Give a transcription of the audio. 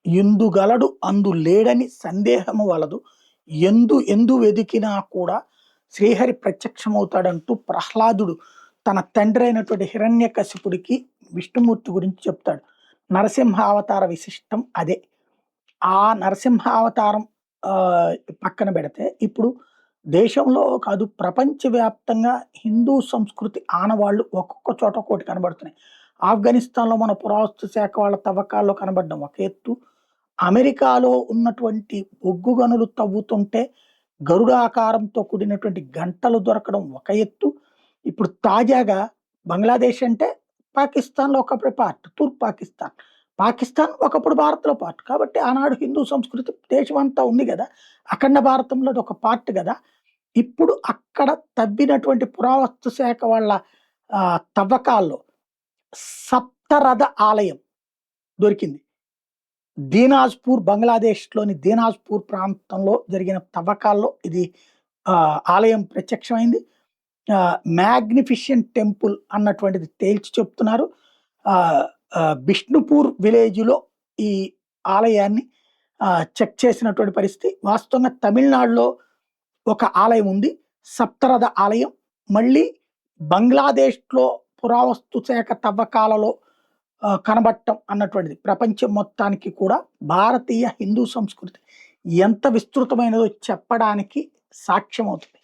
ఇందుగలడు అందు లేడని సందేహము వలదు. ఎందు ఎందు వెదికినా కూడా శ్రీహరి ప్రత్యక్షమవుతాడంటూ ప్రహ్లాదుడు తన తండ్రి అయినటువంటి హిరణ్యకశిపుడికి విష్ణుమూర్తి గురించి చెప్తాడు. నరసింహావతార విశిష్టం అదే. ఆ నరసింహావతారం పక్కన పెడితే ఇప్పుడు దేశంలో కాదు ప్రపంచవ్యాప్తంగా హిందూ సంస్కృతి ఆనవాళ్ళు ఒక్కొక్క చోట ఒక్కోటి కనబడుతున్నాయి. ఆఫ్ఘనిస్తాన్‌లో మన పురావస్తు శాఖ వాళ్ళ తవ్వకాల్లో కనబడడం ఒక ఎత్తు. అమెరికాలో ఉన్నటువంటి బొగ్గు గనులు తవ్వుతుంటే గరుడాకారంతో కూడినటువంటి గంటలు దొరకడం ఒక ఎత్తు. ఇప్పుడు తాజాగా బంగ్లాదేశ్ అంటే పాకిస్తాన్‌లో ఒకప్పుడు పార్ట్. తూర్పు పాకిస్తాన్. పాకిస్తాన్ ఒకప్పుడు భారత్‌లో పార్ట్. కాబట్టి ఆనాడు హిందూ సంస్కృతి దేశమంతా ఉంది గదా! అఖండ భారతంలో అదొక పార్ట్ గదా! ఇప్పుడు అక్కడ తవ్వినటువంటి పురావస్తు శాఖ వాళ్ళ తవ్వకాల్లో సప్తరథ ఆలయం దొరికింది. దీనాజ్‌పూర్ బంగ్లాదేశ్‌లోని దీనాజ్‌పూర్ ప్రాంతంలో జరిగిన తవ్వకాల్లో ఇది ఆలయం ప్రత్యక్షమైంది. మ్యాగ్నిఫిషెంట్ టెంపుల్ అన్నటువంటిది తేల్చి చెప్తున్నారు. బిష్ణుపూర్ విలేజ్‌లో ఈ ఆలయాన్ని చెక్ చేసినటువంటి పరిస్థితి. వాస్తవంగా తమిళనాడులో ఒక ఆలయం ఉంది. సప్తరథ ఆలయం. మళ్ళీ బంగ్లాదేశ్‌లో పురావస్తు శాఖ తవ్వకాలలో కనబడటం అన్నటువంటిది ప్రపంచం మొత్తానికి కూడా భారతీయ హిందూ సంస్కృతి ఎంత విస్తృతమైనదో చెప్పడానికి సాక్ష్యం అవుతుంది.